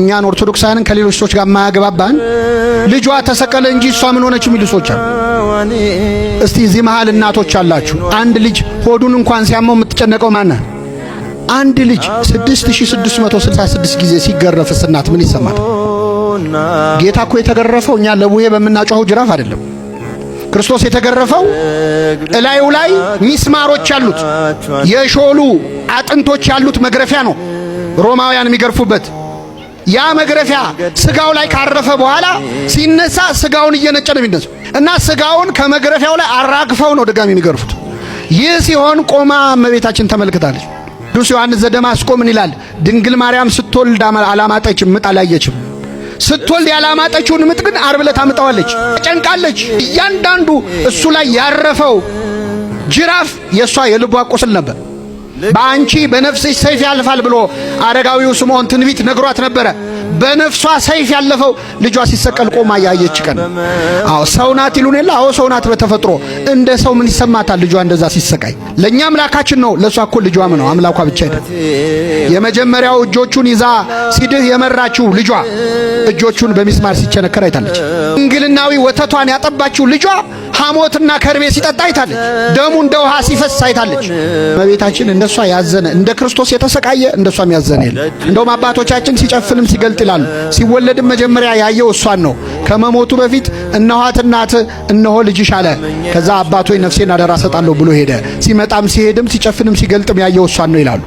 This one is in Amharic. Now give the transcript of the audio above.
እኛን ኦርቶዶክሳውያንን ከሌሎች ሰዎች ጋር ማያገባባን ልጇ ተሰቀለ እንጂ እሷ ምን ሆነች የሚሉ ሰዎች አሉ። እስቲ እዚህ መሃል እናቶች አላችሁ። አንድ ልጅ ሆዱን እንኳን ሲያመው የምትጨነቀው ማን ነው? አንድ ልጅ 6666 ጊዜ ሲገረፍስ እናት ምን ይሰማል? ጌታ እኮ የተገረፈው እኛ ለቡሄ በመናጮኸው ጅራፍ አይደለም። ክርስቶስ የተገረፈው እላዩ ላይ ሚስማሮች ያሉት የሾሉ አጥንቶች ያሉት መግረፊያ ነው ሮማውያን የሚገርፉበት። ያ መግረፊያ ስጋው ላይ ካረፈ በኋላ ሲነሳ ስጋውን እየነጨ ነው የሚነሳው እና ስጋውን ከመግረፊያው ላይ አራግፈው ነው ድጋሚ የሚገርፉት። ይህ ሲሆን ቆማ እመቤታችን ተመልክታለች። ቅዱስ ዮሐንስ ዘደማስቆ ምን ይላል? ድንግል ማርያም ስትወልድ አላማጠችም፣ ምጥ አላየችም። ስትወልድ ያላማጠችውን ምጥ ግን ዓርብ ዕለት አምጣዋለች። ጨንቃለች። እያንዳንዱ እሱ ላይ ያረፈው ጅራፍ የሷ የልቧ ቁስል ነበር። በአንቺ በነፍስሽ ሰይፍ ያልፋል ብሎ አረጋዊው ስምዖን ትንቢት ነግሯት ነበረ። በነፍሷ ሰይፍ ያለፈው ልጇ ሲሰቀል ቆማ ያየች ቀን። አዎ ሰው ናት ይሉን የለ? አዎ ሰው ናት በተፈጥሮ። እንደ ሰው ምን ይሰማታል ልጇ እንደዛ ሲሰቃይ? ለኛ አምላካችን ነው፣ ለሷ እኮ ልጇም ነው። አምላኳ ብቻ አይደለም። የመጀመሪያው እጆቹን ይዛ ሲድህ የመራችው ልጇ እጆቹን በሚስማር ሲቸነከር አይታለች። እንግልናዊ ወተቷን ያጠባችው ልጇ ሐሞትና ከርቤ ሲጠጣ አይታለች። ደሙ እንደ ውሃ ሲፈስ አይታለች። እመቤታችን እንደሷ ያዘነ እንደ ክርስቶስ የተሰቃየ እንደሷም ያዘነ የለም። እንደውም አባቶቻችን ሲጨፍንም ሲገልጥ ይላሉ። ሲወለድም መጀመሪያ ያየው እሷን ነው። ከመሞቱ በፊት እነኋት እናት እነሆ ልጅሽ አለ። ከዛ አባቶይ ነፍሴን አደራ ሰጣለሁ ብሎ ሄደ። ሲመጣም ሲሄድም ሲጨፍንም ሲገልጥም ያየው እሷን ነው ይላሉ።